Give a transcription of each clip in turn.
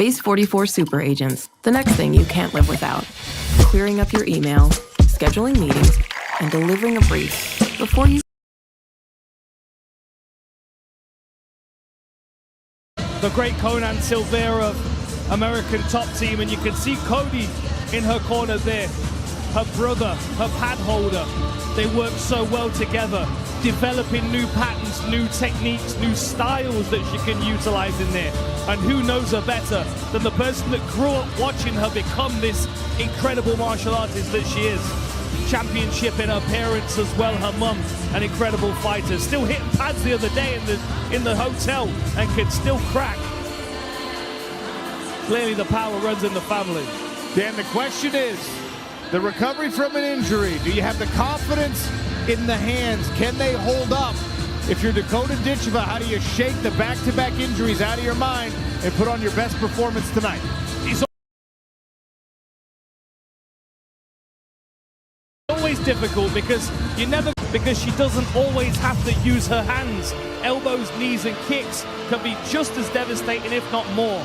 Base 44 super agents, the next thing you can't live without. Clearing up your email, scheduling meetings, and delivering a brief before you... The great Conan Silveira of American Top Team, and you can see Cody in her corner there. Her brother, her pad holder. They work so well together, developing new patterns, new techniques, new styles that she can utilize in there. And who knows her better than the person that grew up watching her become this incredible martial artist that she is. Championship in her parents as well, her mum, an incredible fighter. Still hitting pads the other day in the hotel and can still crack. Clearly the power runs in the family. Dan, the question is, the recovery from an injury, do you have the confidence in the hands? Can they hold up? If you're Dakota Ditcheva, how do you shake the back-to-back injuries out of your mind and put on your best performance tonight? It's always difficult because she doesn't always have to use her hands. Elbows, knees, and kicks can be just as devastating, if not more.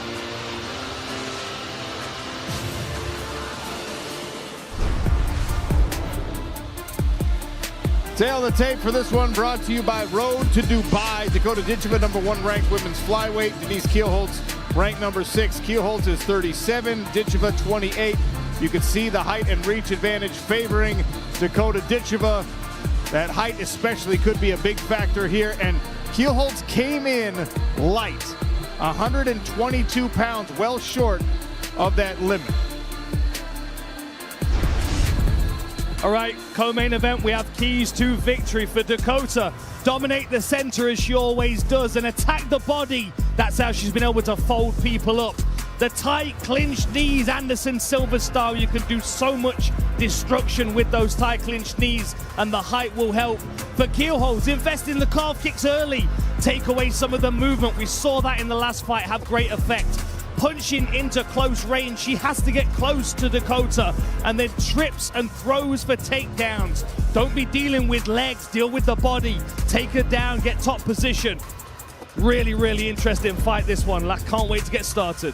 Tail the tape for this one, brought to you by Road to Dubai. Dakota Ditcheva, #1 ranked women's flyweight. Denise Kielholtz, ranked #6. Kielholtz is 37, Ditcheva 28. You can see the height and reach advantage favoring Dakota Ditcheva. That height especially could be a big factor here. And Kielholtz came in light, 122 pounds, well short of that limit. All right, co-main event, we have keys to victory for Dakota. Dominate the center as she always does and attack the body. That's how she's been able to fold people up. The tight clinched knees, Anderson Silva style, you can do so much destruction with those tight clinched knees, and the height will help. For Kielholtz, invest in the calf kicks early. Take away some of the movement. We saw that in the last fight have great effect. Punching into close range, she has to get close to Dakota and then trips and throws for takedowns. Don't be dealing with legs, deal with the body. Take her down, get top position. Really, really interesting fight, this one. I can't wait to get started.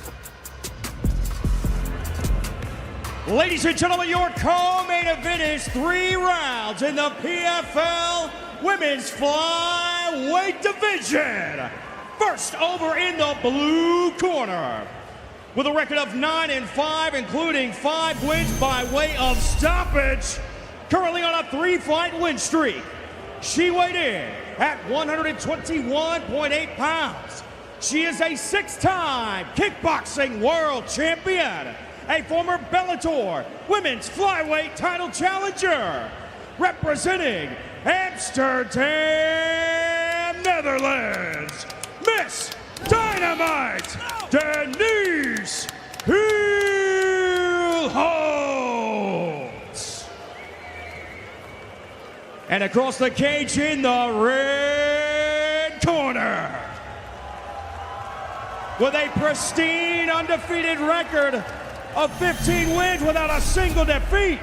Ladies and gentlemen, your co-main event is 3 rounds in the PFL Women's Flyweight Division. First, over in the blue corner, with a record of 9-5, including 5 wins by way of stoppage, currently on a 3-fight win streak. She weighed in at 121.8 pounds. She is a 6-time kickboxing world champion, a former Bellator women's flyweight title challenger, representing Amsterdam, Netherlands, Miss Dynamite, Denise Kielholtz. And across the cage in the red corner, with a pristine undefeated record of 15 wins without a single defeat,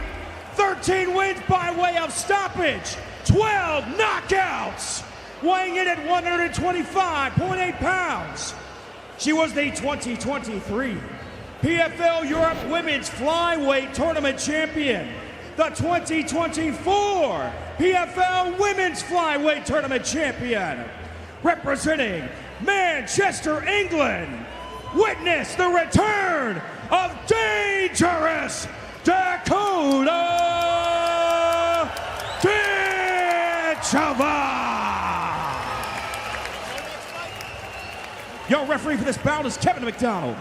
13 wins by way of stoppage, 12 knockouts, weighing in at 125.8 pounds. She was the 2023 PFL Europe Women's Flyweight Tournament Champion, the 2024 PFL Women's Flyweight Tournament Champion, representing Manchester, England. Witness the return of dangerous Dakota Ditcheva. Your referee for this bout is Kevin McDonald.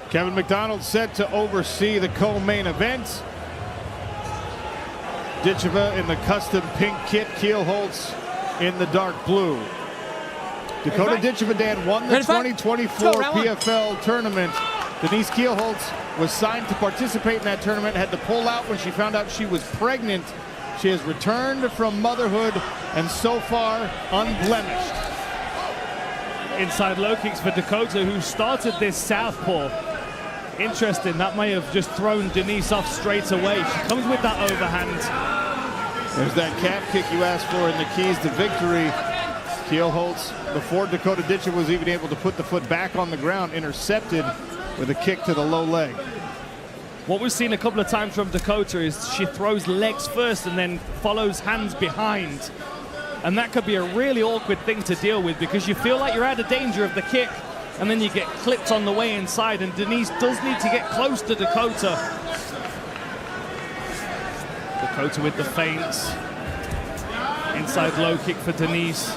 Kevin McDonald set to oversee the co-main event. Ditcheva in the custom pink kit, Kielholtz in the dark blue. Dakota Ditcheva, Dan, won the 2024 PFL tournament. Denise Kielholtz was signed to participate in that tournament, had to pull out when she found out she was pregnant. She has returned from motherhood and so far unblemished. Inside low kicks for Dakota, who started this southpaw. Interesting, that may have just thrown Denise off straight away. She comes with that overhand. There's that calf kick you asked for in the keys to victory. Kielholtz, before Dakota Ditcheva was even able to put the foot back on the ground, intercepted with a kick to the low leg. What we've seen a couple of times from Dakota is she throws legs first and then follows hands behind. And that could be a really awkward thing to deal with because you feel like you're out of danger of the kick and then you get clipped on the way inside, and Denise does need to get close to Dakota. Dakota with the feints. Inside low kick for Denise.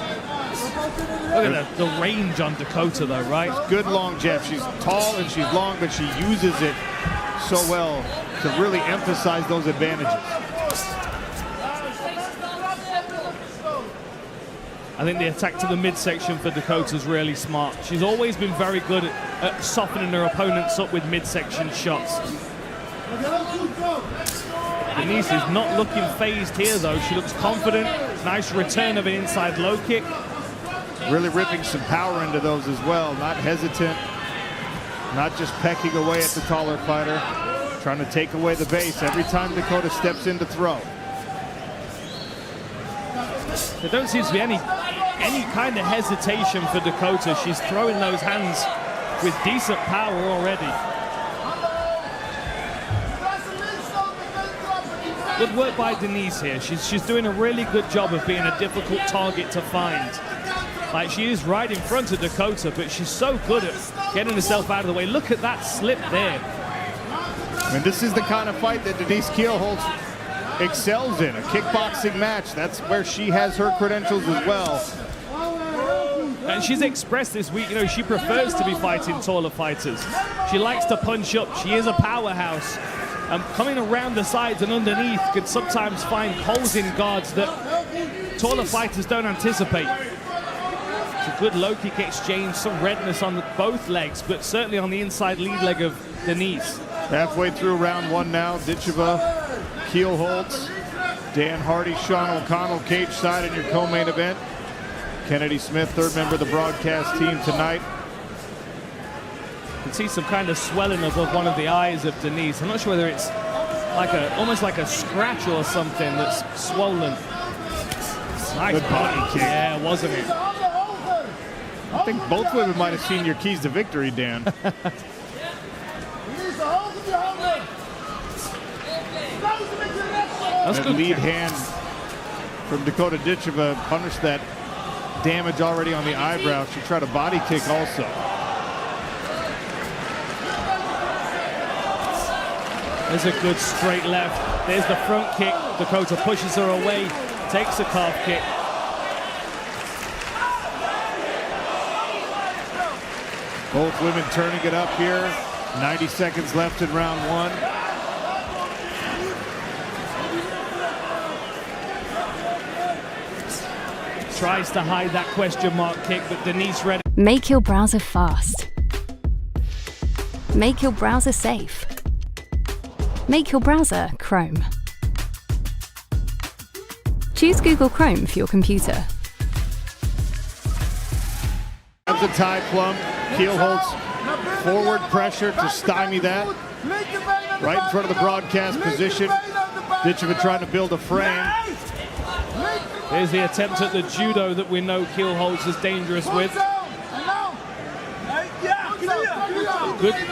Look at the range on Dakota though, right? Good long jab. She's tall and she's long, but she uses it so well to really emphasize those advantages. I think the attack to the midsection for Dakota is really smart. She's always been very good at softening her opponents up with midsection shots. Denise is not looking phased here though. She looks confident. Nice return of an inside low kick. Really ripping some power into those as well. Not hesitant. Not just pecking away at the taller fighter. Trying to take away the base every time Dakota steps in to throw. There don't seem to be any kind of hesitation for Dakota. She's throwing those hands with decent power already. Good work by Denise here. She's doing a really good job of being a difficult target to find. Like, she is right in front of Dakota, but she's so good at getting herself out of the way. Look at that slip there. And this is the kind of fight that Denise Kielholtz excels in, a kickboxing match. That's where she has her credentials as well. And she's expressed this week, you know, she prefers to be fighting taller fighters. She likes to punch up. She is a powerhouse. Coming around the sides and underneath could sometimes find holes in guards that taller fighters don't anticipate. It's a good low kick exchange, some redness on both legs, but certainly on the inside lead leg of Denise. Halfway through round one now. Ditcheva, Kielholtz, Dan Hardy, Sean O'Connell, cage side in your co-main event. Kennedy Smith, third member of the broadcast team tonight. You can see some kind of swelling above one of the eyes of Denise. I'm not sure whether it's like almost like a scratch or something that's swollen. Nice good body kick. Yeah, wasn't it? I think both women might have seen your keys to victory, Dan. That's that good. Lead hand from Dakota Ditcheva punished that damage already on the eyebrow. She tried a body kick also. There's a good straight left. There's the front kick. Dakota pushes her away, takes a calf kick. Both women turning it up here. 90 seconds left in round one. Tries to hide that question mark kick, but Denise read it. Make your browser fast. Make your browser safe. Make your browser Chrome. Choose Google Chrome for your computer. That's a tie plumb. Kielholtz forward pressure to stymie that. Right in front of the broadcast position. Ditcheva trying to build a frame. There's the attempt at the judo that we know Kielholtz is dangerous with.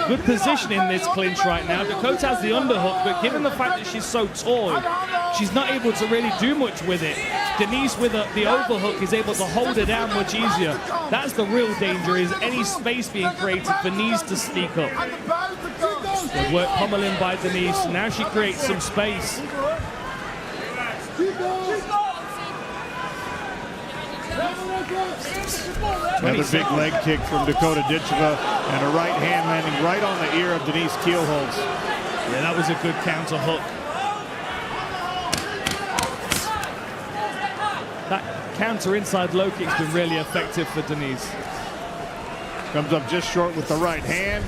Good position in this clinch right now. Dakota has the underhook, but given the fact that she's so tall, she's not able to really do much with it. Denise with the overhook is able to hold her down much easier. That's the real danger, is any space being created for knees to sneak up. Good work pummeling by Denise. Now she creates some space. Another big leg kick from Dakota Ditcheva, and a right hand landing right on the ear of Denise Kielholtz. Yeah, that was a good counter hook. That counter inside low kick's been really effective for Denise. Comes up just short with the right hand.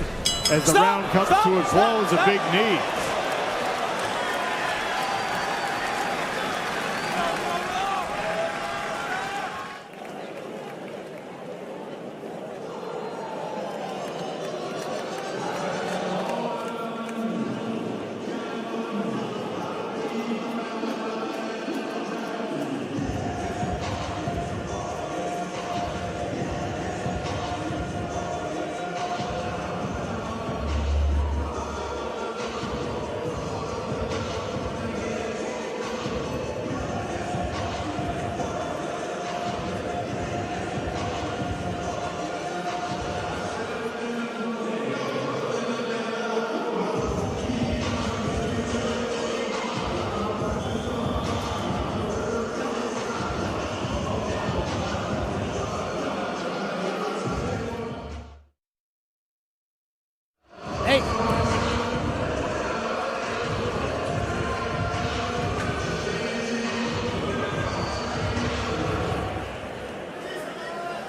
As the round comes to a close, a big knee.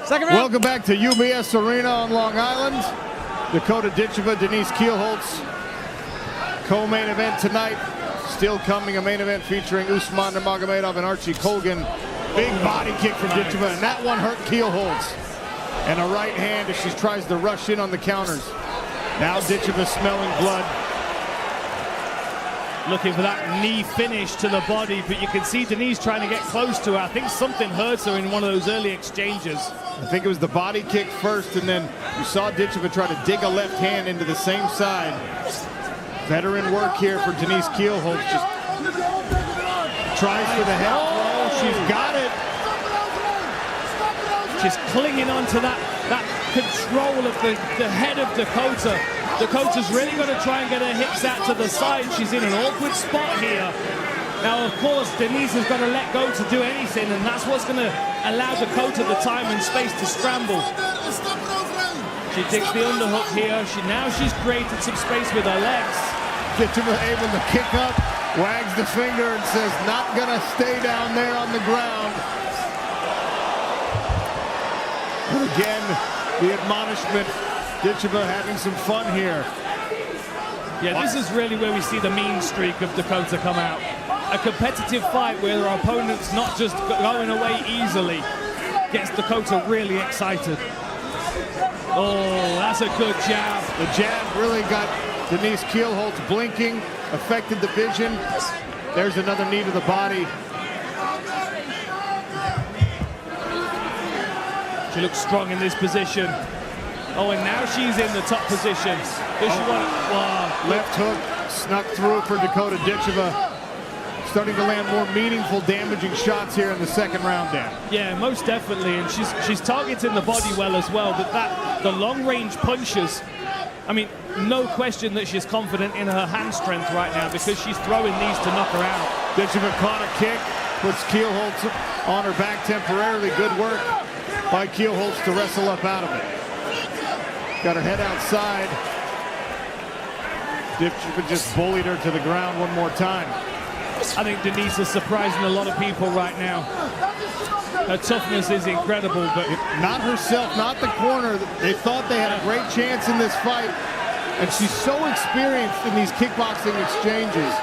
Second round. Welcome back to UBS Arena on Long Island. Dakota Ditcheva, Denise Kielholtz. Co-main event tonight. Still coming, a main event featuring Usman Nurmagomedov and Archie Colgan. Big body kick from Ditcheva, and that one hurt Kielholtz. And a right hand as she tries to rush in on the counters. Now Ditcheva smelling blood. Looking for that knee finish to the body, but you can see Denise trying to get close to her. I think something hurts her in one of those early exchanges. I think it was the body kick first, and then you saw Ditcheva try to dig a left hand into the same side. Veteran work here for Denise Kielholtz. Just tries for the head throw. She's got it. She's clinging on to that control of the head of Dakota. Dakota's really going to try and get her hips out to the side. She's in an awkward spot here. Now, of course, Denise has got to let go to do anything, and that's what's going to allow Dakota the time and space to scramble. She takes the underhook here. Now she's created some space with her legs. Ditcheva able to kick up, wags the finger and says, not going to stay down there on the ground. And again, the admonishment. Ditcheva having some fun here. Yeah, this is really where we see the mean streak of Dakota come out. A competitive fight where her opponent's not just going away easily gets Dakota really excited. Oh, that's a good jab. The jab really got Denise Kielholtz blinking, affected the vision. There's another knee to the body. She looks strong in this position. Oh, and now she's in the top position. Does she want it? Wow. Left hook snuck through for Dakota Ditcheva. Starting to land more meaningful, damaging shots here in the second round, Dan. Yeah, most definitely, and she's targeting the body well as well. But the long-range punches, I mean, no question that she's confident in her hand strength right now because she's throwing these to knock her out. Ditcheva caught a kick, puts Kielholtz on her back temporarily. Good work by Kielholtz to wrestle up out of it. Got her head outside. Ditcheva just bullied her to the ground one more time. I think Denise is surprising a lot of people right now. Her toughness is incredible, but not herself, not the corner. They thought they had a great chance in this fight, and she's so experienced in these kickboxing exchanges.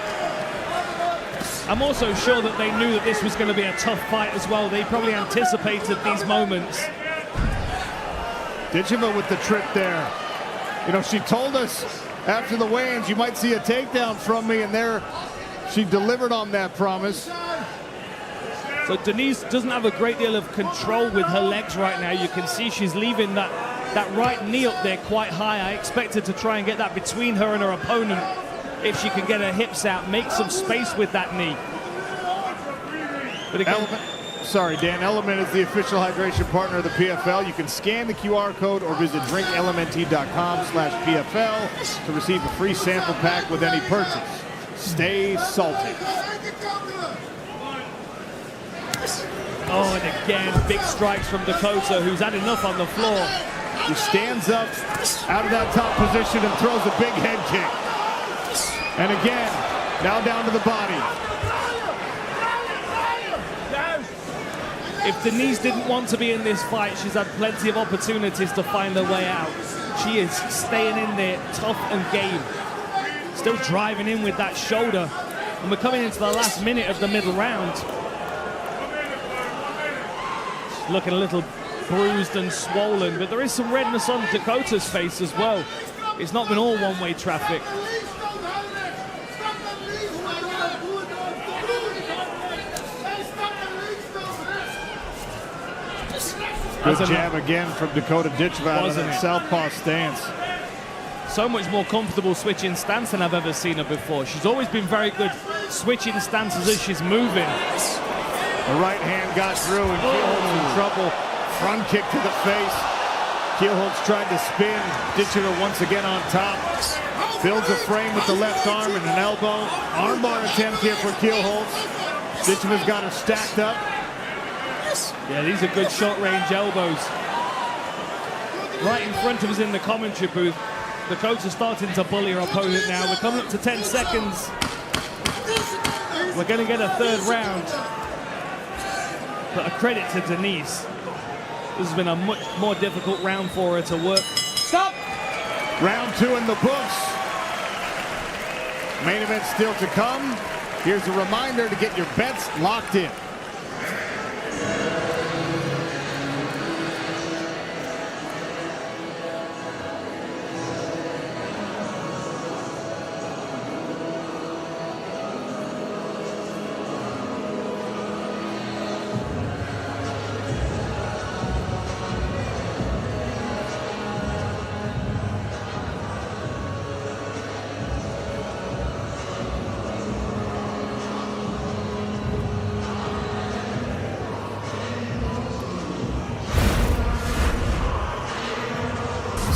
I'm also sure that they knew that this was going to be a tough fight as well. They probably anticipated these moments. Ditcheva with the trip there. You know, she told us after the weigh-ins, you might see a takedown from me, and there she delivered on that promise. So Denise doesn't have a great deal of control with her legs right now. You can see she's leaving that right knee up there quite high. I expect her to try and get that between her and her opponent. If she can get her hips out, make some space with that knee. But again, Sorry, Dan. Element is the official hydration partner of the PFL. You can scan the QR code or visit drinklmnt.com/PFL to receive a free sample pack with any purchase. Stay salty. Oh, and again, big strikes from Dakota, who's had enough on the floor. He stands up out of that top position and throws a big head kick. And again, now down to the body. If Denise didn't want to be in this fight, she's had plenty of opportunities to find her way out. She is staying in there, tough and game. Still driving in with that shoulder. And we're coming into the last minute of the middle round. She's looking a little bruised and swollen, but there is some redness on Dakota's face as well. It's not been all one-way traffic. Good jab again from Dakota Ditcheva out of that southpaw stance. So much more comfortable switching stance than I've ever seen her before. She's always been very good switching stances as she's moving. The right hand got through and Kielholtz in trouble. Front kick to the face. Kielholtz tried to spin. Ditcheva once again on top. Builds a frame with the left arm and an elbow. Armbar attempt here for Kielholtz. Ditcheva's got her stacked up. Yeah, these are good short-range elbows. Right in front of us in the commentary booth. Dakota's starting to bully her opponent now. We're coming up to 10 seconds. We're going to get a third round. But a credit to Denise. This has been a much more difficult round for her to work. Stop! Round 2 in the books. Main event still to come. Here's a reminder to get your bets locked in.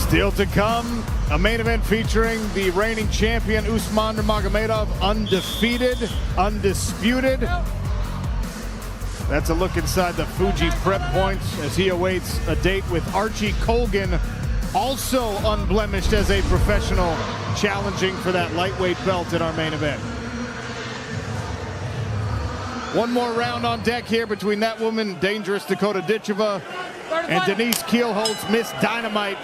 Still to come, a main event featuring the reigning champion Usman Nurmagomedov, undefeated, undisputed. That's a look inside the Fuji prep points as he awaits a date with Archie Colgan, also unblemished as a professional, challenging for that lightweight belt in our main event. One more round on deck here between that woman, dangerous Dakota Ditcheva, and Denise Kielholtz, Miss Dynamite.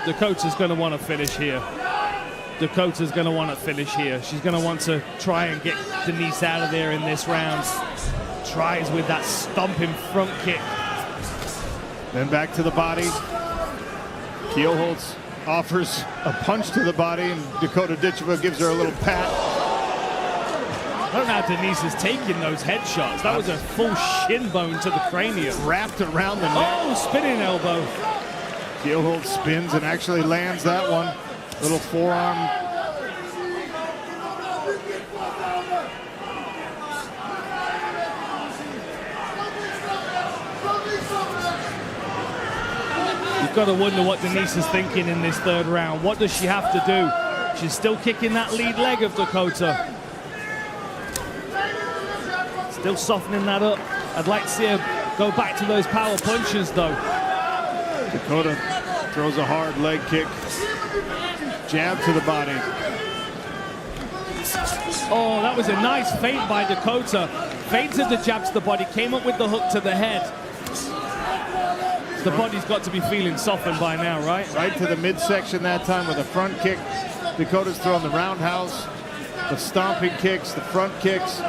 Dakota's going to want to finish here. Dakota's going to want to finish here. She's going to want to try and get Denise out of there in this round. Tries with that stomping front kick. Then back to the body. Kielholtz offers a punch to the body, and Dakota Ditcheva gives her a little pat. I don't know how Denise is taking those headshots. That was a full shin bone to the cranium. Wrapped around the neck. Oh, spinning elbow. Kielholtz spins and actually lands that one. Little forearm. You've got to wonder what Denise is thinking in this third round. What does she have to do? She's still kicking that lead leg of Dakota. Still softening that up. I'd like to see her go back to those power punches, though. Dakota throws a hard leg kick. Jab to the body. Oh, that was a nice feint by Dakota. Feinted the jab to the body, came up with the hook to the head. The body's got to be feeling softened by now, right? Right to the midsection that time with a front kick. Dakota's throwing the roundhouse, the stomping kicks, the front kicks.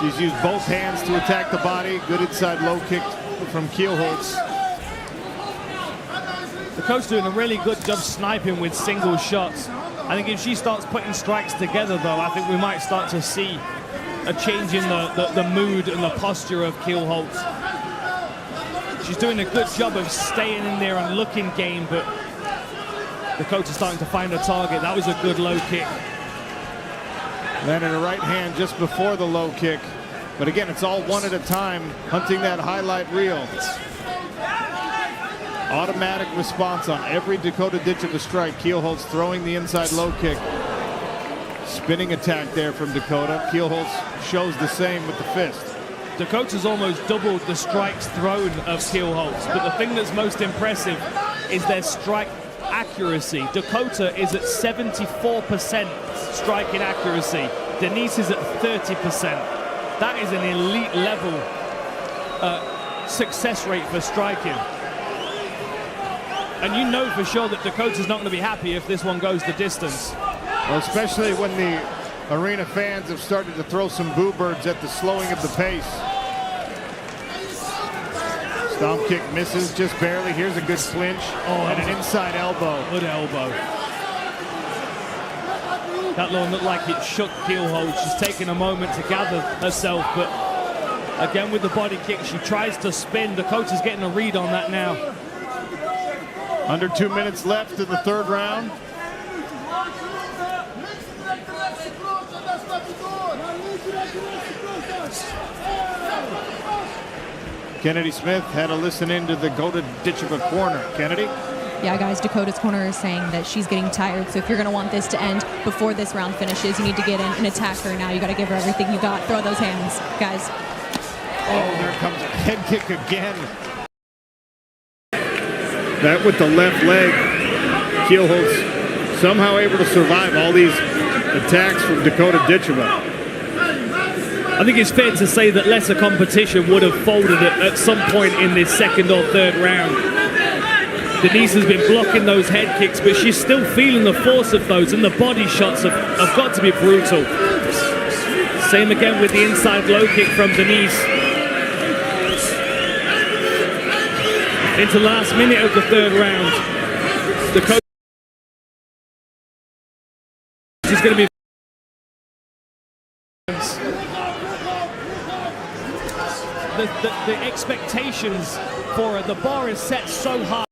She's used both hands to attack the body. Good inside low kick from Kielholtz. Dakota's doing a really good job sniping with single shots. I think if she starts putting strikes together, though, I think we might start to see a change in the mood and the posture of Kielholtz. She's doing a good job of staying in there and looking game, but Dakota's starting to find a target. That was a good low kick. Landed a right hand just before the low kick. But again, it's all one at a time, hunting that highlight reel. Automatic response on every Dakota Ditcheva strike. Kielholtz throwing the inside low kick. Spinning attack there from Dakota. Kielholtz shows the same with the fist. Dakota's almost doubled the strikes thrown of Kielholtz, but the thing that's most impressive is their strike accuracy. Dakota is at 74% striking accuracy. Denise is at 30%. That is an elite level success rate for striking. And you know for sure that Dakota's not going to be happy if this one goes the distance. Well, especially when the arena fans have started to throw some boo birds at the slowing of the pace. Stomp kick misses just barely. Here's a good clinch. Oh, and an inside elbow. Good elbow. That one looked like it shook Kielholtz. She's taking a moment to gather herself, but again with the body kick, she tries to spin. Dakota's getting a read on that now. Under 2 minutes left in the third round. Kennedy Smith had to listen into the Dakota Ditcheva corner. Kennedy? Yeah, guys, Dakota's corner is saying that she's getting tired, so if you're going to want this to end before this round finishes, you need to get in and attack her now. You got to give her everything you got. Throw those hands, guys. Oh, there comes a head kick again. That with the left leg. Kielholtz somehow able to survive all these attacks from Dakota Ditcheva. I think it's fair to say that lesser competition would have folded at some point in this second or third round. Denise has been blocking those head kicks, but she's still feeling the force of those, and the body shots have got to be brutal. Same again with the inside low kick from Denise. Into the last minute of the third round. Dakota is going to be... The expectations for her, the bar is set so high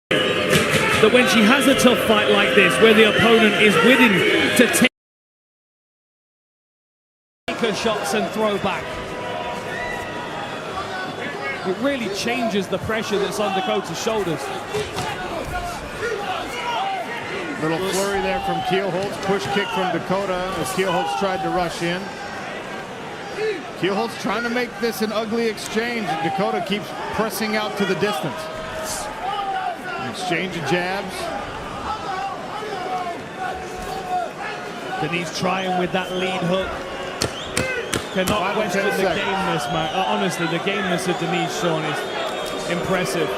that when she has a tough fight like this, where the opponent is willing to take her shots and throw back, it really changes the pressure that's on Dakota's shoulders. Little flurry there from Kielholtz. Push kick from Dakota as Kielholtz tried to rush in. Kielholtz trying to make this an ugly exchange, and Dakota keeps pressing out to the distance. Exchange of jabs. Denise trying with that lead hook. Cannot question the gameness, man. Honestly, the gameness of Denise, Sean, is impressive.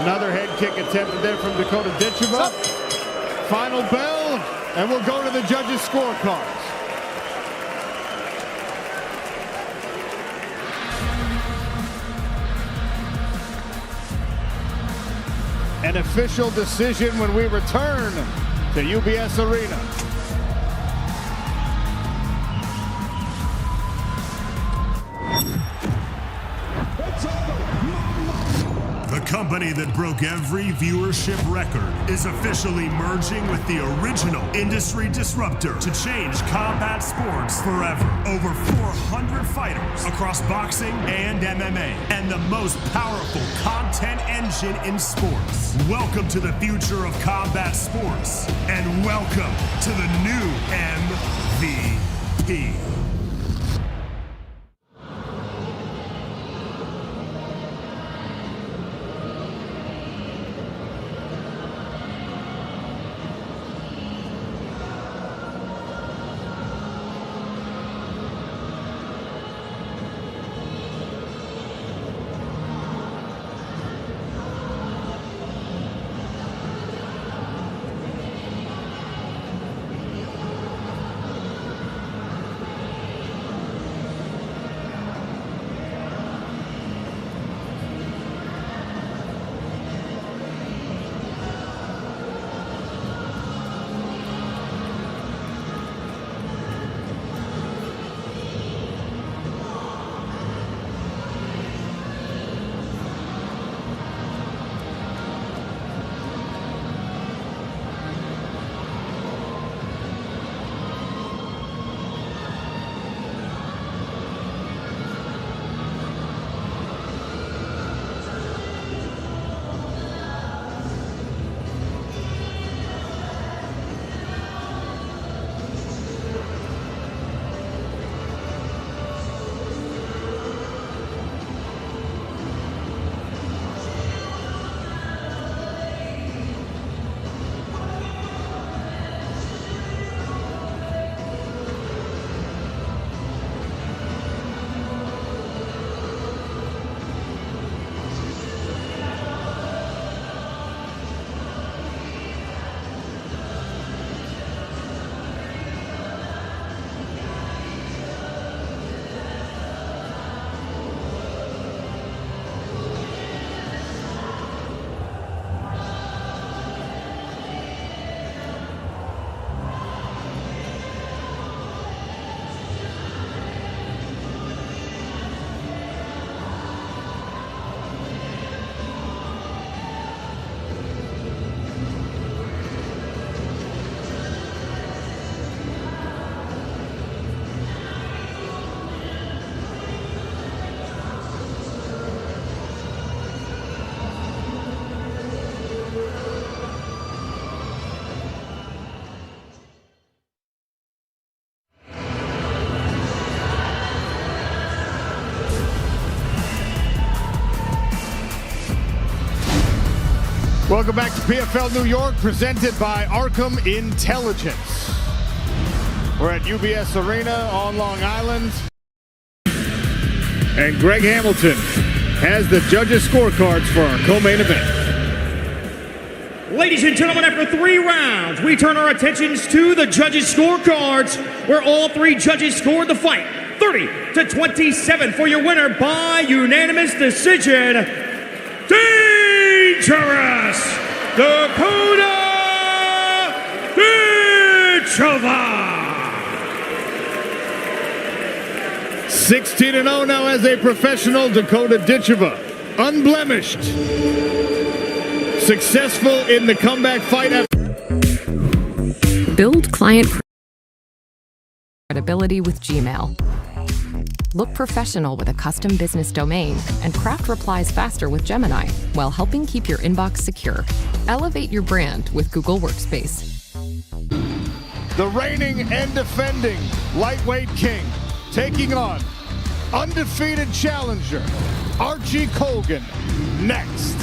Another head kick attempted there from Dakota Ditcheva. Final bell, and we'll go to the judges' scorecards. An official decision when we return to UBS Arena. The company that broke every viewership record is officially merging with the original industry disruptor to change combat sports forever. Over 400 fighters across boxing and MMA, and the most powerful content engine in sports. Welcome to the future of combat sports, and welcome to the new MVP. Welcome back to PFL New York, presented by Arkham Intelligence. We're at UBS Arena on Long Island. And Greg Hamilton has the judges' scorecards for our co-main event. Ladies and gentlemen, after 3 rounds, we turn our attentions to the judges' scorecards, where all 3 judges scored the fight 30-27 for your winner by unanimous decision. Dangerous Dakota Ditcheva. 16-0 now as a professional, Dakota Ditcheva. Unblemished. Successful in the comeback fight. Build client credibility with Gmail. Look professional with a custom business domain and craft replies faster with Gemini while helping keep your inbox secure. Elevate your brand with Google Workspace. The reigning and defending lightweight king taking on undefeated challenger Archie Colgan next.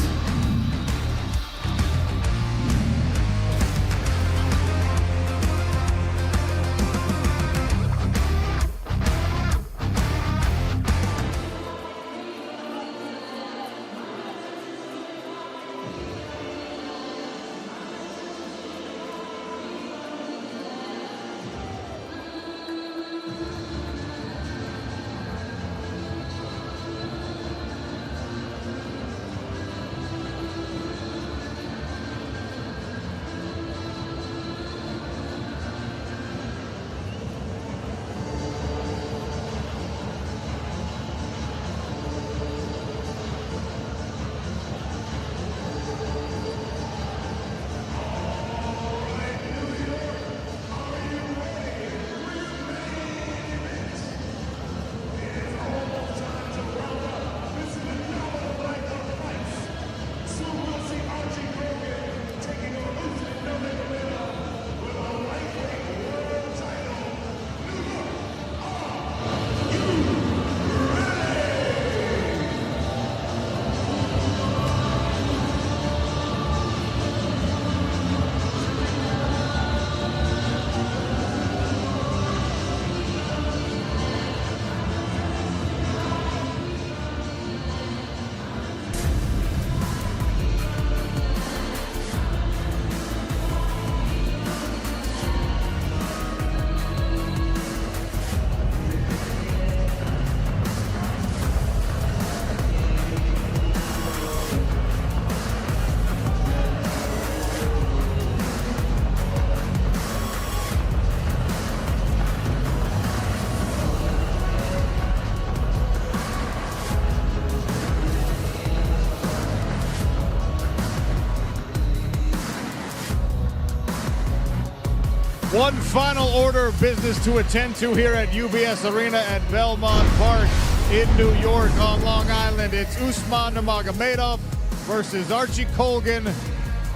One final order of business to attend to here at UBS Arena at Belmont Park in New York on Long Island. It's Usman Nurmagomedov versus Archie Colgan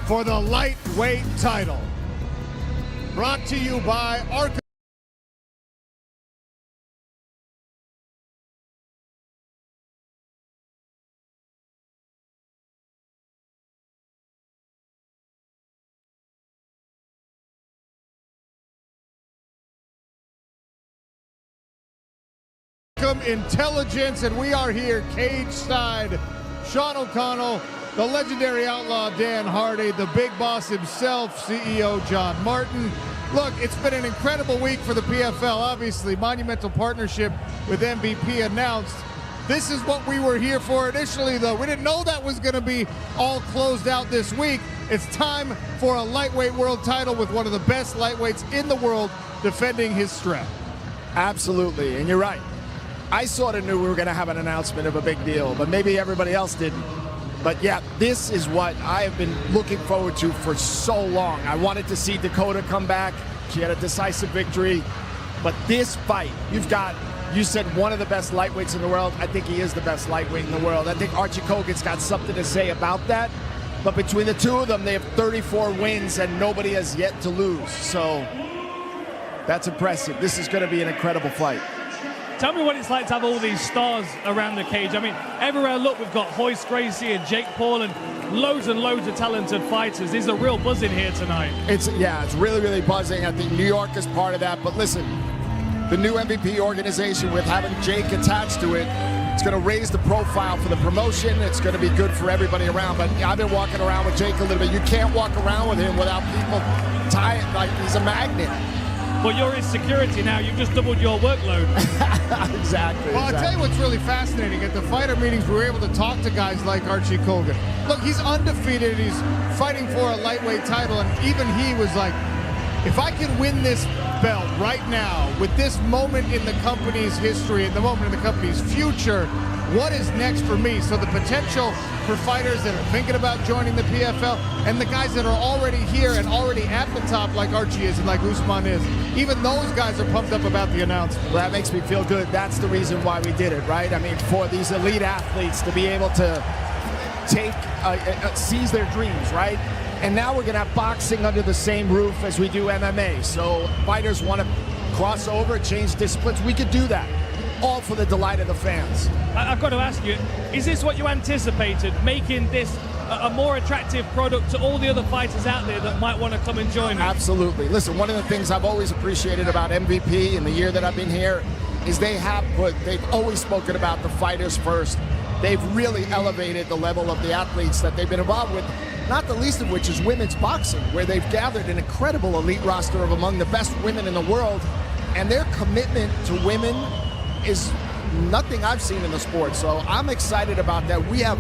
for the lightweight title. Brought to you by Archie. Intelligence, and we are here cage side. Sean O'Connell, the legendary outlaw Dan Hardy, the big boss himself, CEO John Martin. Look, it's been an incredible week for the PFL. Obviously, monumental partnership with MVP announced. This is what we were here for initially, though. We didn't know that was going to be all closed out this week. It's time for a lightweight world title with one of the best lightweights in the world defending his strap. Absolutely, and you're right. I sort of knew we were going to have an announcement of a big deal, but maybe everybody else didn't. But yeah, this is what I have been looking forward to for so long. I wanted to see Dakota come back. She had a decisive victory. But this fight, you said one of the best lightweights in the world. I think he is the best lightweight in the world. I think Archie Colgan's got something to say about that. But between the two of them, they have 34 wins and nobody has yet to lose. So that's impressive. This is going to be an incredible fight. Tell me what it's like to have all these stars around the cage. I mean, everywhere I look, we've got Royce Gracie and Jake Paul and loads of talented fighters. There's a real buzz in here tonight. It's really, really buzzing. I think New York is part of that. But listen, the new MVP organization with having Jake attached to it, it's going to raise the profile for the promotion. It's going to be good for everybody around. But I've been walking around with Jake a little bit. You can't walk around with him without people tying, like he's a magnet. Well, you're his security now. You've just doubled your workload. Exactly. Well, I'll tell you what's really fascinating. At the fighter meetings, we were able to talk to guys like Archie Colgan. Look, he's undefeated. He's fighting for a lightweight title. And even he was like, if I can win this belt right now, with this moment in the company's history and the moment in the company's future, what is next for me? So the potential for fighters that are thinking about joining the PFL and the guys that are already here and already at the top like Archie is and like Usman is, even those guys are pumped up about the announcement. Well, that makes me feel good. That's the reason why we did it, right? I mean, for these elite athletes to be able to seize their dreams, right? And now we're going to have boxing under the same roof as we do MMA. So fighters want to cross over, change disciplines. We could do that, all for the delight of the fans. I've got to ask you, is this what you anticipated, making this a more attractive product to all the other fighters out there that might want to come and join us? Absolutely. Listen, one of the things I've always appreciated about MVP in the year that I've been here is they've always spoken about the fighters first. They've really elevated the level of the athletes that they've been involved with, not the least of which is women's boxing, where they've gathered an incredible elite roster of among the best women in the world, and their commitment to women is nothing I've seen in the sport. So I'm excited about that. We have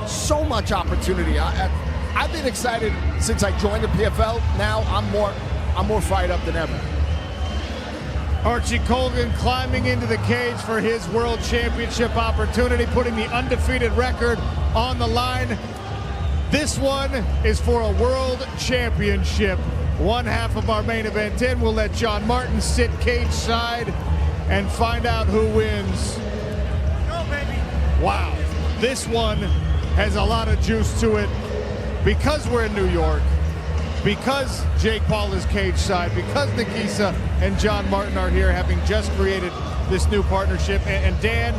so much opportunity. I've been excited since I joined the PFL. Now I'm more fired up than ever. Archie Colgan climbing into the cage for his world championship opportunity, putting the undefeated record on the line. This one is for a world championship. One half of our main event in. We'll let John Martin sit cage side and find out who wins. Go, baby. Wow, this one has a lot of juice to it because we're in New York, because Jake Paul is cage side, because Nikisa and John Martin are here, having just created this new partnership. And Dan,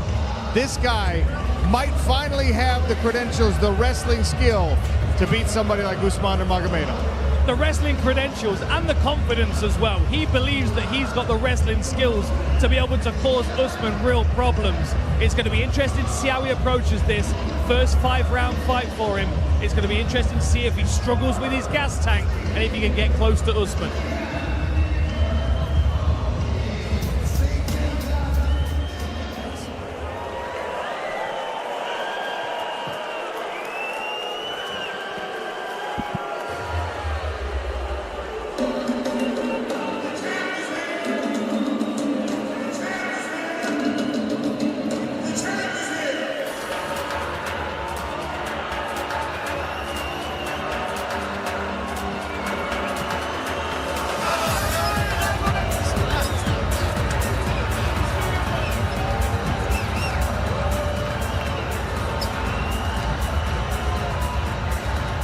this guy might finally have the credentials, the wrestling skill to beat somebody like Usman Nurmagomedov. The wrestling credentials and the confidence as well. He believes that he's got the wrestling skills to be able to cause Usman real problems. It's going to be interesting to see how he approaches this first 5-round fight for him. It's going to be interesting to see if he struggles with his gas tank and if he can get close to Usman.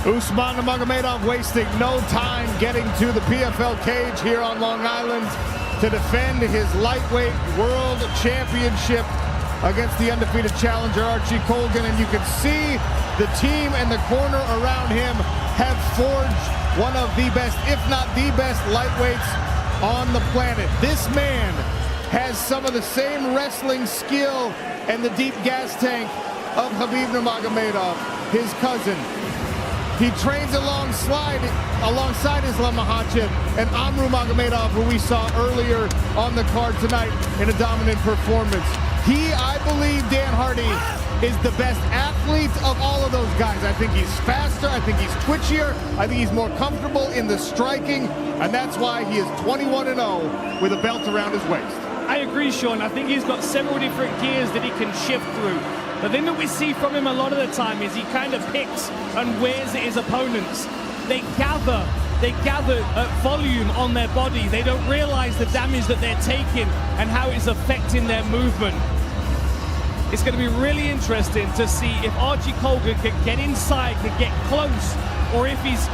Usman Nurmagomedov wasting no time getting to the PFL cage here on Long Island to defend his lightweight world championship against the undefeated challenger Archie Colgan. And you can see the team and the corner around him have forged one of the best, if not the best, lightweights on the planet. This man has some of the same wrestling skill and the deep gas tank of Khabib Nurmagomedov, his cousin. He trains alongside Islam Makhachev and Amru Magomedov, who we saw earlier on the card tonight in a dominant performance. He, I believe, Dan Hardy, is the best athlete of all of those guys. I think he's faster, I think he's twitchier, I think he's more comfortable in the striking, and that's why he is 21-0 with a belt around his waist. I agree, Sean. I think he's got several different gears that he can shift through. The thing that we see from him a lot of the time is he kind of picks and wears at his opponents. They gather volume on their body. They don't realize the damage that they're taking and how it's affecting their movement. It's going to be really interesting to see if Archie Colgan can get inside, can get close, or if he's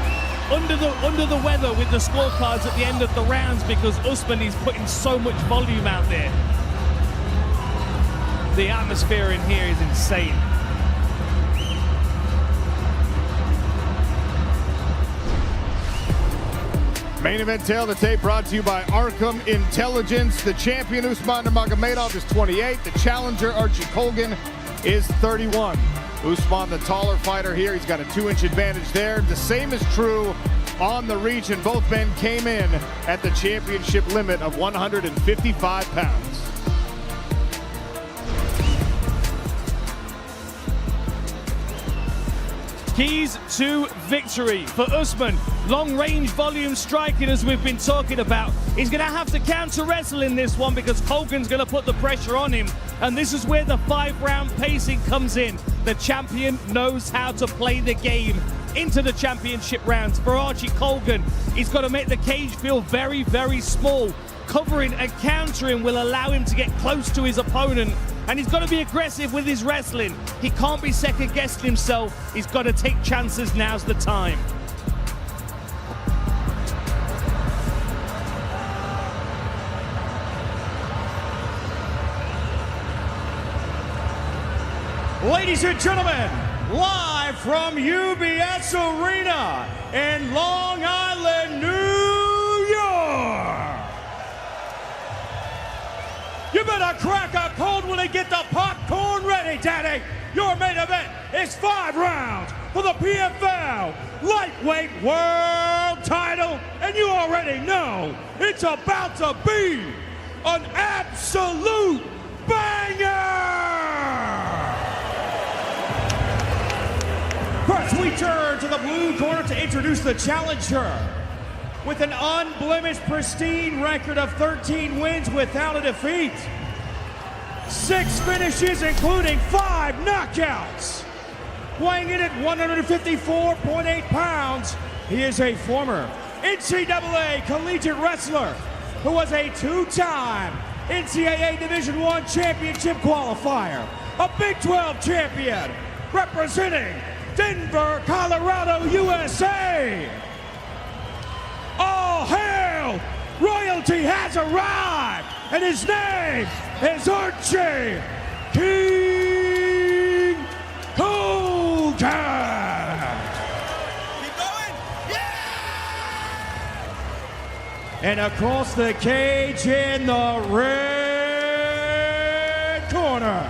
under the weather with the scorecards at the end of the rounds because Usman is putting so much volume out there. The atmosphere in here is insane. Main event tail of the tape brought to you by Arkham Intelligence. The champion Usman Nurmagomedov is 28. The challenger Archie Colgan is 31. Usman, the taller fighter here, he's got a 2-inch advantage there. The same is true on the reach, and both men came in at the championship limit of 155 pounds. Keys to victory for Usman. Long-range volume striking, as we've been talking about. He's going to have to counter-wrestle in this one because Colgan's going to put the pressure on him. And this is where the 5-round pacing comes in. The champion knows how to play the game into the championship rounds. For Archie Colgan, he's got to make the cage feel very, very small. Covering and countering will allow him to get close to his opponent. And he's got to be aggressive with his wrestling. He can't be second-guessing himself. He's got to take chances. Now's the time. Ladies and gentlemen, live from UBS Arena in Long Island, New York. You better crack a cold one and get the popcorn ready, Daddy. Your main event is 5 rounds for the PFL Lightweight World Title. And you already know it's about to be an absolute banger! First, we turn to the blue corner to introduce the challenger. With an unblemished, pristine record of 13 wins without a defeat. 6 finishes, including 5 knockouts. Weighing in at 154.8 pounds, he is a former NCAA collegiate wrestler who was a 2-time NCAA Division I championship qualifier, a Big 12 champion, representing Denver, Colorado, USA. All hail! Royalty has arrived, and his name is Archie King Colgan. Keep going! Yeah! And across the cage in the red corner,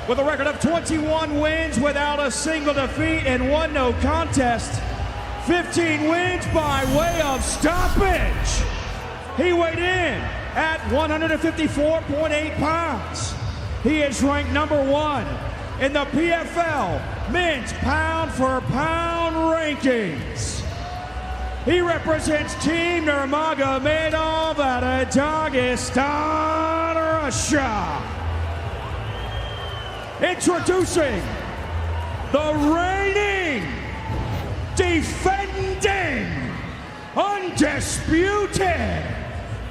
with a record of 21 wins without a single defeat and 1 no contest. 15 wins by way of stoppage. He weighed in at 154.8 pounds. He is ranked number 1 in the PFL men's pound-for-pound rankings. He represents Team Nurmagomedov out of Dagestan, Russia. Introducing the reigning, defending, undisputed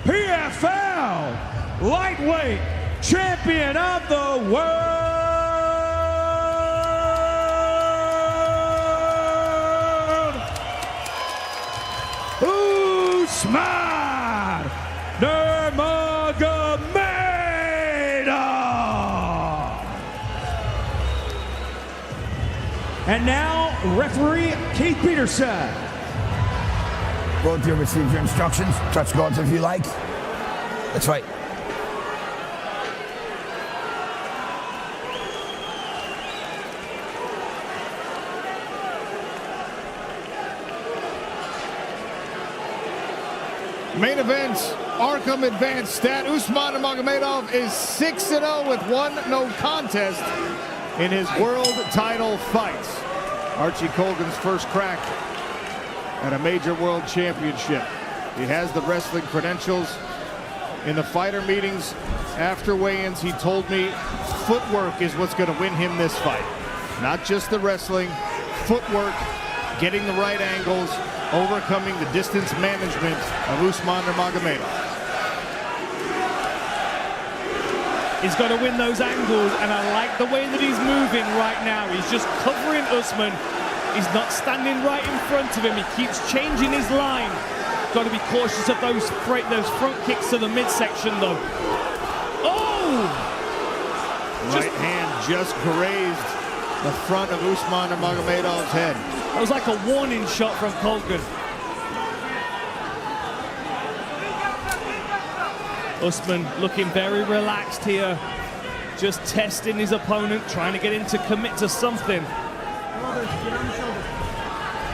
PFL lightweight champion of the world, Usman Nurmagomedov. And now, referee Keith Peterson. Both of you receive your instructions. Touch guards if you like. That's right. Main event, Arkham Advanced Stat. Usman Nurmagomedov is 6-0 with 1 no contest in his world title fight. Archie Colgan's first crack at a major world championship. He has the wrestling credentials. In the fighter meetings after weigh-ins, he told me footwork is what's going to win him this fight. Not just the wrestling, footwork, getting the right angles, overcoming the distance management of Usman Nurmagomedov. He's got to win those angles, and I like the way that he's moving right now. He's just covering Usman. He's not standing right in front of him. He keeps changing his line. Got to be cautious of those front kicks to the midsection, though. Oh! Right hand just grazed the front of Usman Nurmagomedov's head. That was like a warning shot from Colgan. Usman looking very relaxed here, just testing his opponent, trying to get him to commit to something.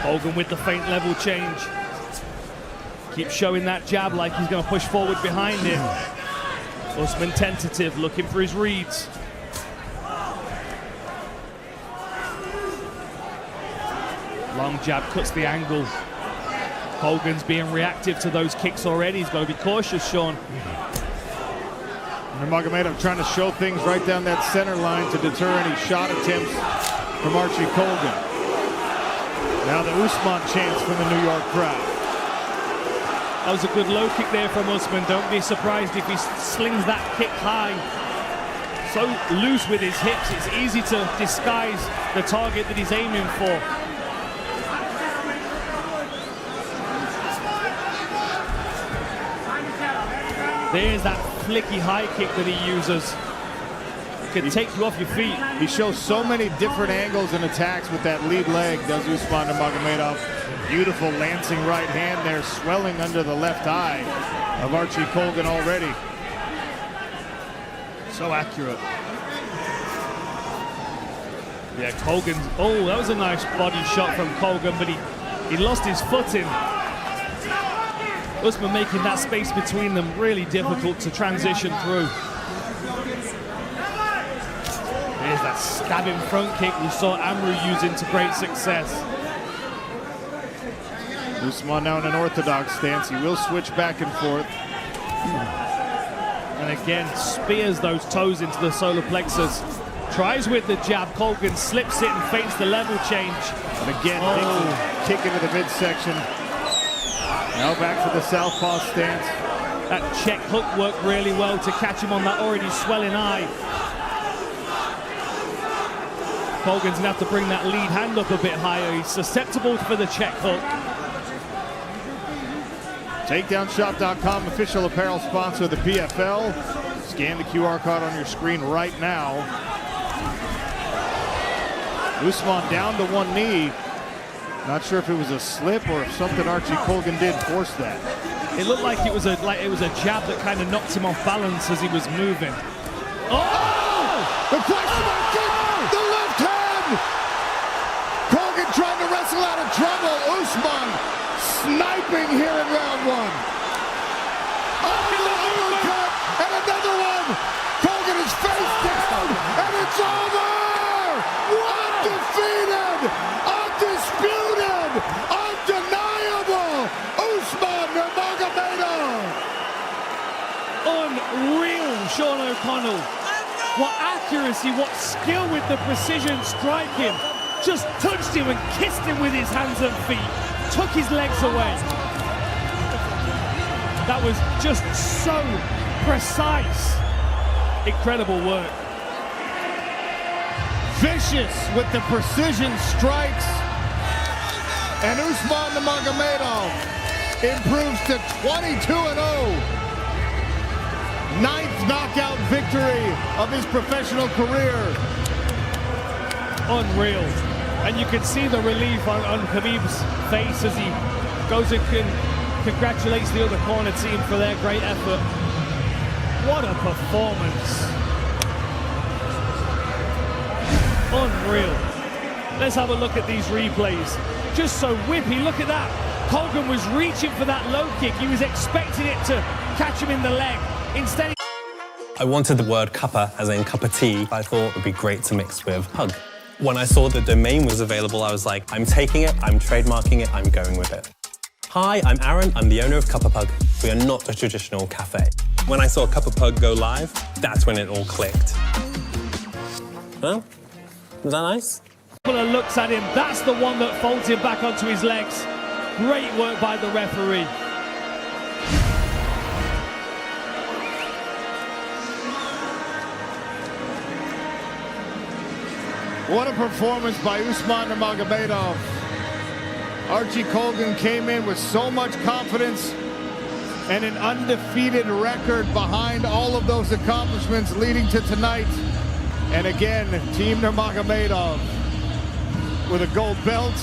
Colgan with the feint level change. Keeps showing that jab like he's going to push forward behind him. Usman tentative, looking for his reads. Long jab cuts the angle. Colgan's being reactive to those kicks already. He's got to be cautious, Sean. Nurmagomedov trying to show things right down that center line to deter any shot attempts from Archie Colgan. Now the Usman chants from the New York crowd. That was a good low kick there from Usman. Don't be surprised if he slings that kick high. So loose with his hips, it's easy to disguise the target that he's aiming for. There's that flicky high kick that he uses. Could take you off your feet. He shows so many different angles and attacks with that lead leg, does Usman Nurmagomedov. Beautiful lancing right hand there, swelling under the left eye of Archie Colgan already. So accurate. Yeah, Colgan. Oh, that was a nice body shot from Colgan, but he lost his footing. Usman making that space between them really difficult to transition through. There's that stabbing front kick we saw Amru using to great success. Usman now in an orthodox stance. He will switch back and forth. And again, spears those toes into the solar plexus. Tries with the jab. Colgan slips it and feints the level change. And again, kick into the midsection. Now back to the southpaw stance. That check hook worked really well to catch him on that already swelling eye. Colgan's gonna have to bring that lead hand up a bit higher. He's susceptible for the check hook. TakedownShop.com, official apparel sponsor of the PFL. Scan the QR code on your screen right now. Usman down to one knee. Not sure if it was a slip or if something Archie Colgan did force that. It looked like it was a jab that kind of knocked him off balance as he was moving. Oh! The question mark kick! The left hand! Colgan trying to wrestle out of trouble. Usman sniping here in round one. Oh, the uppercut! And another one! Colgan is face down! And it's over! Undefeated! Undisputed! Undeniable! Usman Nurmagomedov! Unreal, Sean O'Connell. What accuracy, what skill with the precision striking. Just touched him and kissed him with his hands and feet. Took his legs away. That was just so precise. Incredible work. Vicious with the precision strikes. And Usman Nurmagomedov improves to 22-0. 9th knockout victory of his professional career. Unreal. And you can see the relief on Khabib's face as he goes and congratulates the other corner team for their great effort. What a performance. Unreal. Let's have a look at these replays. Just so whippy, look at that. Colgan was reaching for that low kick. He was expecting it to catch him in the leg. Instead, I wanted the word cuppa, as in cup of tea. I thought it would be great to mix with hug. When I saw the domain was available, I was like, I'm taking it, I'm trademarking it, I'm going with it. Hi, I'm Aaron, I'm the owner of Cuppa Pug. We are not a traditional cafe. When I saw Cuppa Pug go live, that's when it all clicked. Well, was that nice? looks at him, that's the one that folds him back onto his legs. Great work by the referee. What a performance by Usman Nurmagomedov. Archie Colgan came in with so much confidence and an undefeated record behind all of those accomplishments leading to tonight. And again, Team Nurmagomedov with a gold belt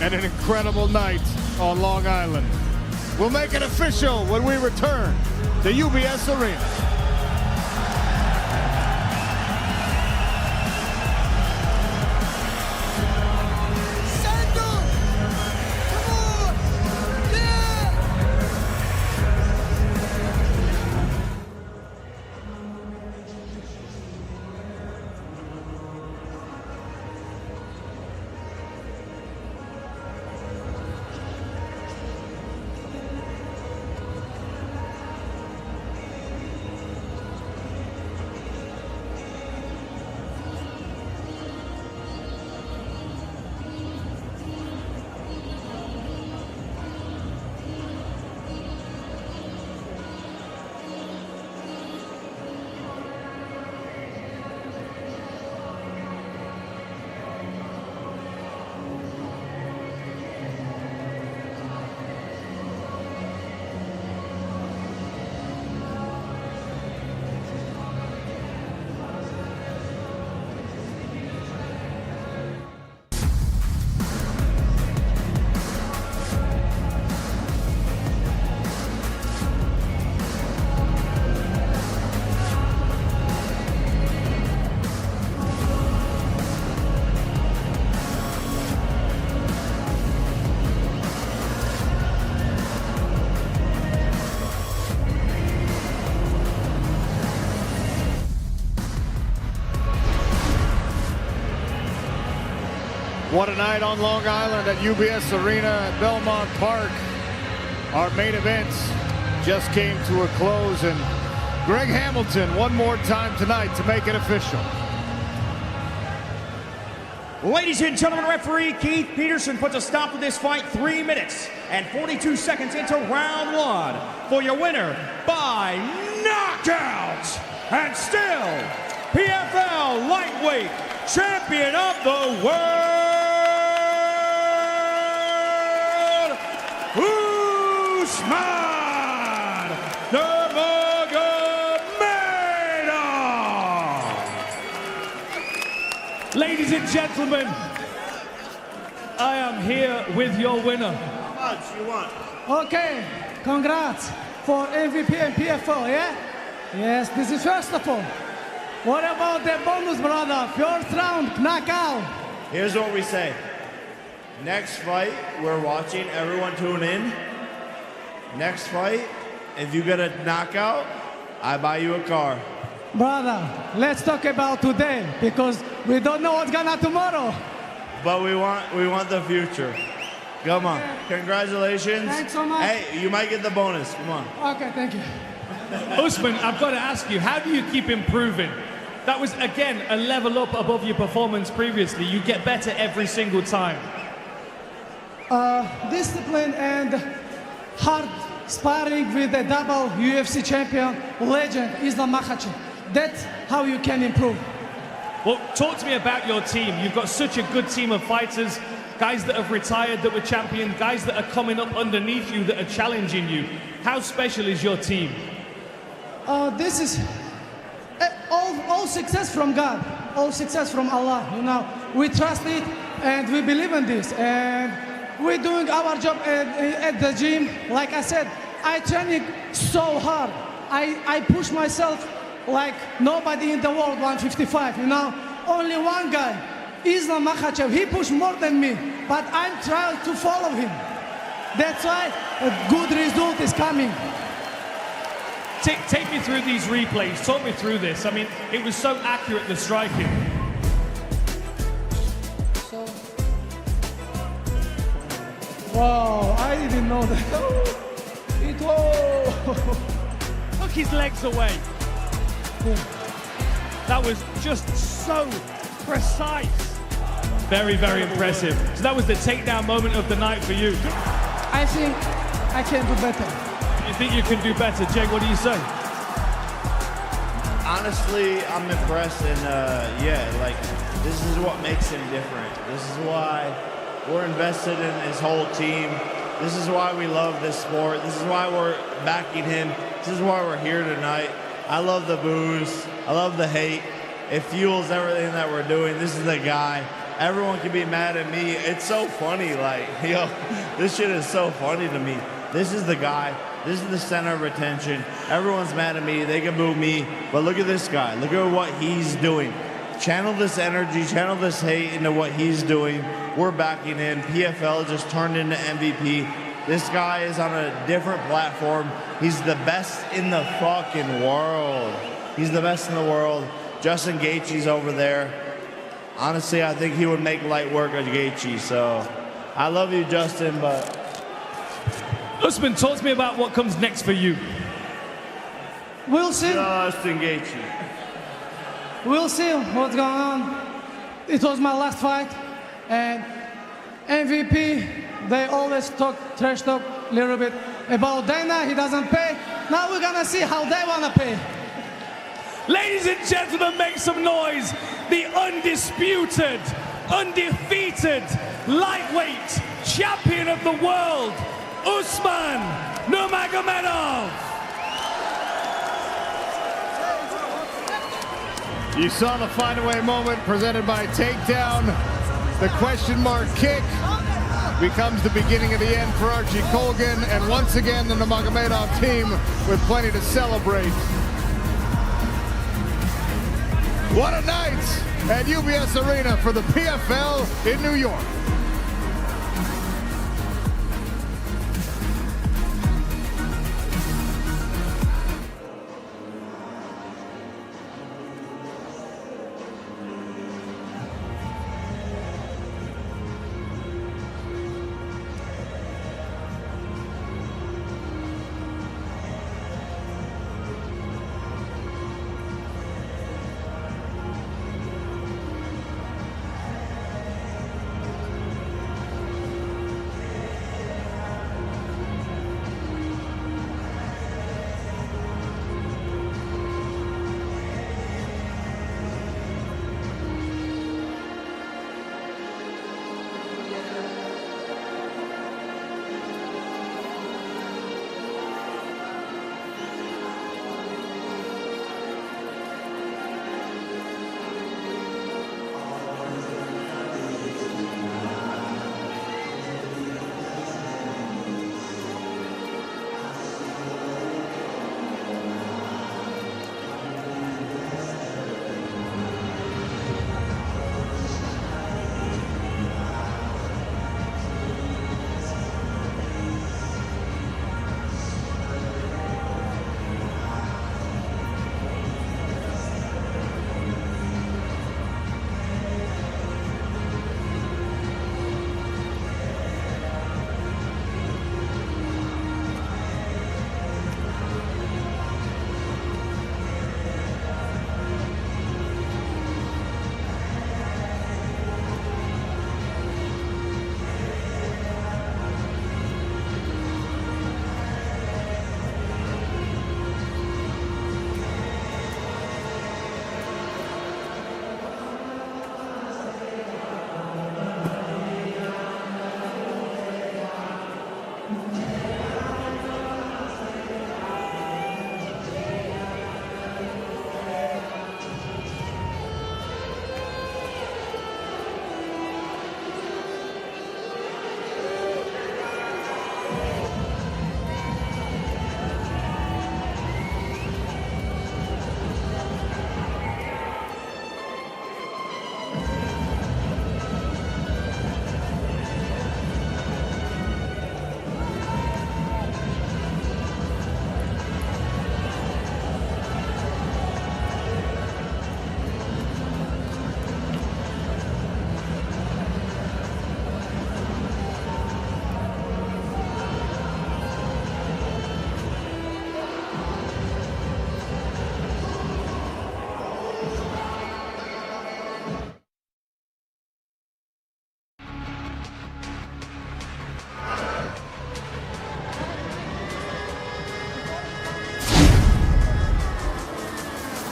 and an incredible night on Long Island. We'll make it official when we return to UBS Arena. What a night on Long Island at UBS Arena at Belmont Park. Our main event just came to a close, and Greg Hamilton one more time tonight to make it official. Ladies and gentlemen, referee Keith Peterson puts a stop to this fight 3 minutes and 42 seconds into round one for your winner by knockout, and still PFL lightweight champion of the world, Usman Nurmagomedov. Ladies and gentlemen, I am here with your winner. How much you want? Okay, congrats for MVP and PFL, yeah? Yes, this is first of all. What about the bonus, brother? First round, knockout. Here's what we say. Next fight, we're watching. Everyone tune in. Next fight, if you get a knockout, I buy you a car. Brother, let's talk about today, because we don't know what's gonna tomorrow. But we want the future. Come on. Congratulations. Thanks so much. Hey, you might get the bonus. Come on. Okay, thank you. Usman, I've got to ask you, how do you keep improving? That was, again, a level up above your performance previously. You get better every single time. Discipline and hard sparring with the double UFC champion, legend, Islam Makhachev. That's how you can improve. Well, talk to me about your team. You've got such a good team of fighters, guys that have retired, that were champion, guys that are coming up underneath you, that are challenging you. How special is your team? This is all success from God, all success from Allah. You know, we trust it and we believe in this. And we're doing our job at the gym. Like I said, I training so hard. I push myself like nobody in the world, 155, you know. Only one guy, Islam Makhachev, he pushed more than me, but I'm trying to follow him. That's why a good result is coming. Take me through these replays. Talk me through this. I mean, it was so accurate, the striking. So, wow, I didn't know that. Took his legs away. That was just so precise. Very, very impressive. So that was the takedown moment of the night for you. I think I can do better. You think you can do better? Jake, what do you say? Honestly, I'm impressed, and yeah, like, this is what makes him different. This is why we're invested in his whole team. This is why we love this sport. This is why we're backing him. This is why we're here tonight. I love the boos. I love the hate. It fuels everything that we're doing. This is the guy. Everyone can be mad at me. It's so funny. Like, yo, this shit is so funny to me. This is the guy. This is the center of attention. Everyone's mad at me. They can boo me. But look at this guy. Look at what he's doing. Channel this energy, channel this hate into what he's doing. We're backing in. PFL just turned into MVP. This guy is on a different platform. He's the best in the fucking world. He's the best in the world. Justin Gaethje's over there. Honestly, I think he would make light work of Gaethje. So I love you, Justin, but... Usman, talk to me about what comes next for you. We'll see. Justin Gaethje. We'll see what's going on. It was my last fight, and MVP, they always talk, trash talk a little bit about Dana. He doesn't pay. Now we're gonna see how they wanna pay. Ladies and gentlemen, make some noise. The undisputed, undefeated, lightweight champion of the world, Usman Nurmagomedov. You saw the find away moment presented by Takedown. The question mark kick becomes the beginning of the end for Archie Colgan, and once again the Nurmagomedov team with plenty to celebrate. What a night at UBS Arena for the PFL in New York.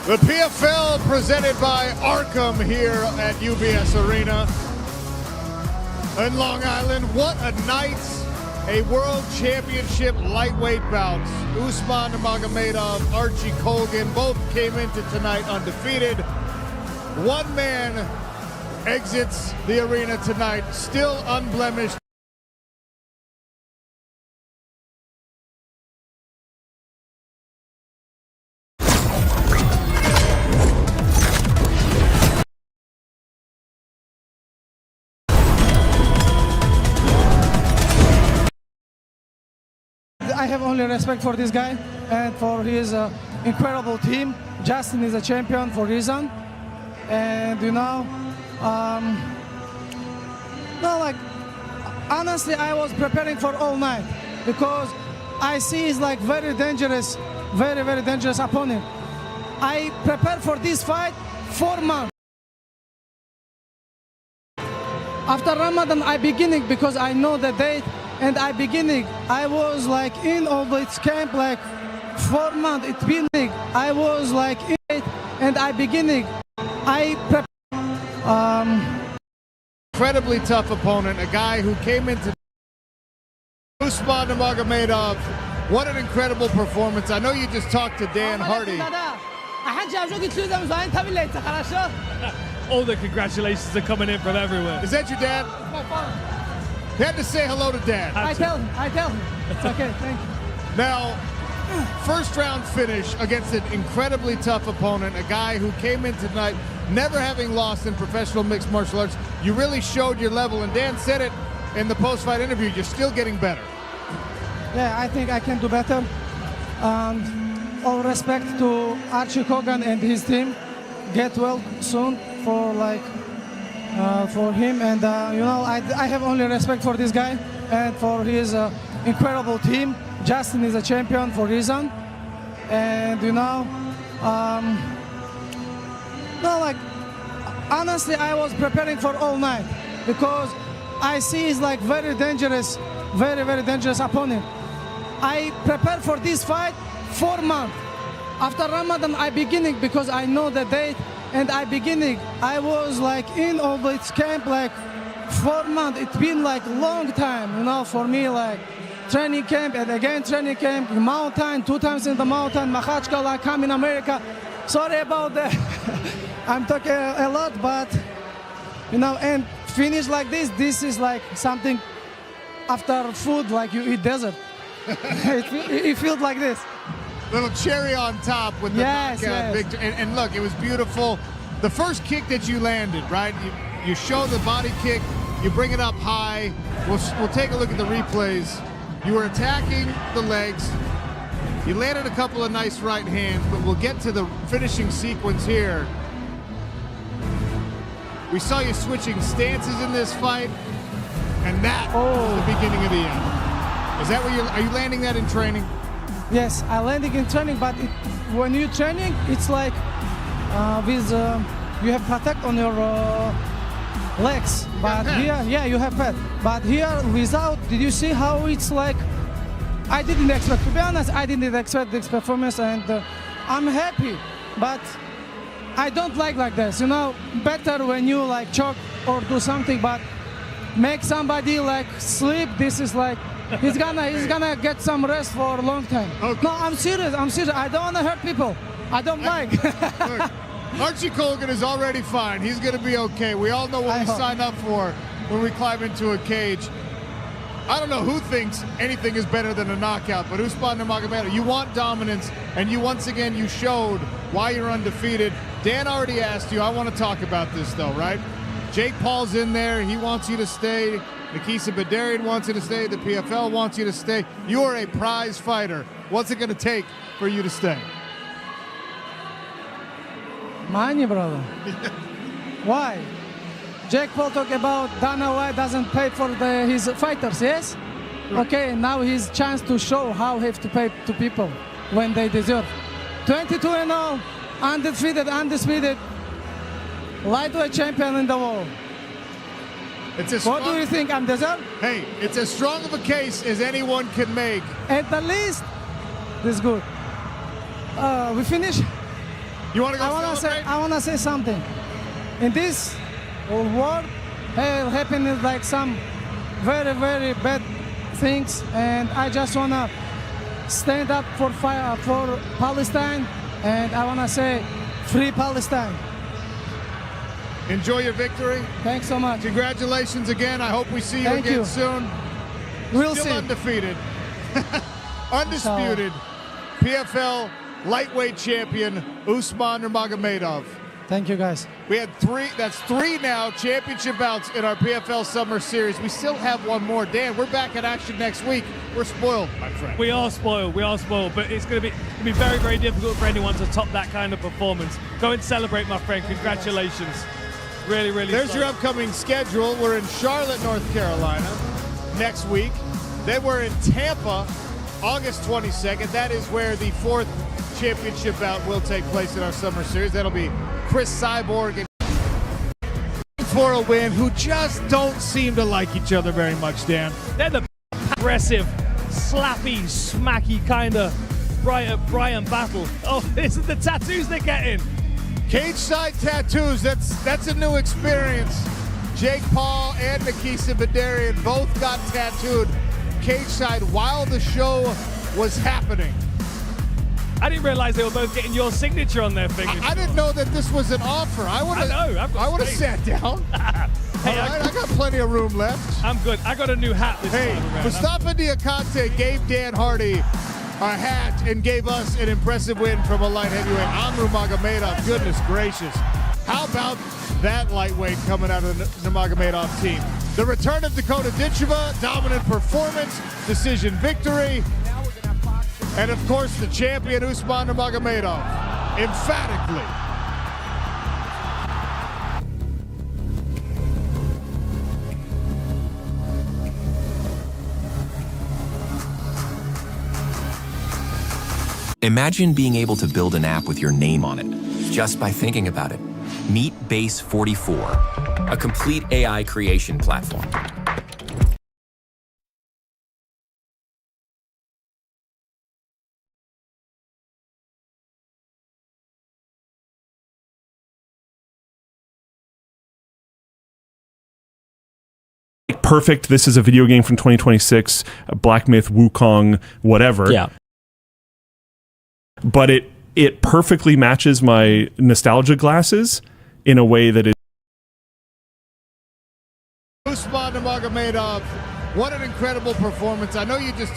The PFL presented by Arkham here at UBS Arena in Long Island. What a night a World Championship lightweight bout. Usman Nurmagomedov, Archie Colgan, both came into tonight undefeated. One man exits the arena tonight, still unblemished. I have only respect for this guy and for his incredible team. Justin is a champion for a reason. And you know, no, like, honestly, I was preparing for all night because I see he's like very dangerous, very, very dangerous opponent. I prepared for this fight 4 months. After Ramadan, I beginning because I know the date, and I was like in all this camp like 4 months. It's been I was like in it, and Incredibly tough opponent, a guy who came into Usman Nurmagomedov. What an incredible performance. I know you just talked to Dan Hardy. All the congratulations are coming in from everywhere. Is that your dad? You had to say hello to Dad. I tell him. It's okay, thank you. Now, first round finish against an incredibly tough opponent, a guy who came in tonight never having lost in professional mixed martial arts. You really showed your level, and Dan said it in the post-fight interview, you're still getting better. Yeah, I think I can do better. All respect to Archie Colgan and his team. Get well soon for him, and you know, I have only respect for this guy and for his incredible team. Justin is a champion for a reason, and you know, no, like, honestly, I was preparing for all night because I see he's like very dangerous, very, very dangerous opponent. I prepared for this fight 4 months. After Ramadan, I beginning because I know the date, and I was like in all this camp like 4 months. It's been like long time, you know, for me, like training camp and again training camp, mountain, 2 times in the mountain, Makhachkala, come in America. Sorry about that. I'm talking a lot, but you know, and finish like this is like something after food, like you eat dessert. it feels like this. Little cherry on top with the knockout victory. And look, it was beautiful. The first kick that you landed, right? You show the body kick, you bring it up high. We'll take a look at the replays. You were attacking the legs. You landed a couple of nice right hands, but we'll get to the finishing sequence here. We saw you switching stances in this fight, and that was the beginning of the end. Is that what are you landing that in training? Yes, I landing in training, but when you training, it's like you have protect on your legs. But here, yeah, you have pad. But here, without, did you see how it's like? I didn't expect, to be honest, I didn't expect this performance, and I'm happy. But I don't like this, you know. Better when you like choke or do something, but make somebody like sleep. This is like. He's gonna get some rest for a long time. Okay. No, I'm serious. I don't want to hurt people. I don't like. Look, Archie Colgan is already fine. He's gonna be okay. We all know what we sign up for when we climb into a cage. I don't know who thinks anything is better than a knockout, but Usman Nurmagomedov, you want dominance, and once again you showed why you're undefeated. Dan already asked you. I want to talk about this though, right? Jake Paul's in there. He wants you to stay. Nikisa Badarian wants you to stay. The PFL wants you to stay. You are a prize fighter. What's it going to take for you to stay? Money, brother. Why? Jake Paul talk about Dana White doesn't pay for his fighters, yes? Right. Okay, now his chance to show how he have to pay to people when they deserve. 22-0, undefeated, lightweight champion in the world. What do you think? I'm deserved? Hey, it's as strong of a case as anyone can make. At the least, this is good. We finish. You want to go celebrate? I want to say something. In this world, happening like some very, very bad things, and I just want to stand up for Palestine, and I want to say, free Palestine. Enjoy your victory. Thanks so much. Congratulations again. I hope we see you Thank again you. soon. We'll Still see. undefeated. Undisputed PFL lightweight champion Usman Nurmagomedov. Thank you, guys. We had three now championship bouts in our PFL Summer Series. We still have one more. Dan, we're back in action next week. We're spoiled, my friend. We are spoiled, but it's going to be very, very difficult for anyone to top that kind of performance. Go and celebrate, my friend. Congratulations. Really, really There's solid. your upcoming schedule. We're in Charlotte, North Carolina next week. Then we're in Tampa, August 22nd. That is where the 4th championship bout will take place in our Summer Series. That'll be Chris Cyborg and for a win, who just don't seem to like each other very much, Dan. They're the aggressive, slappy, smacky kind of Brian battle. Oh, this is the tattoos they're getting. Cage side tattoos, that's a new experience. Jake Paul and Nikisa Badarian both got tattooed cage side while the show was happening. I didn't realize they were both getting your signature on their fingers. I didn't know that this was an offer. I would have sat down. Hey, all right, I got plenty of room left. I'm good. I got a new hat this time around. Mustafa Diakate gave Dan Hardy a hat and gave us an impressive win from a light heavyweight. Nurmagomedov, goodness gracious. How about that lightweight coming out of the Nurmagomedov team? The return of Dakota Ditcheva, dominant performance, decision victory. And of course, the champion Usman Nurmagomedov, emphatically. Imagine being able to build an app with your name on it, just by thinking about it. Meet Base 44, a complete AI creation platform. Perfect. This is a video game from 2026, Black Myth, Wukong, whatever. Yeah. But it perfectly matches my nostalgia glasses in a way that is. Usman Nurmagomedov, what an incredible performance. I know you just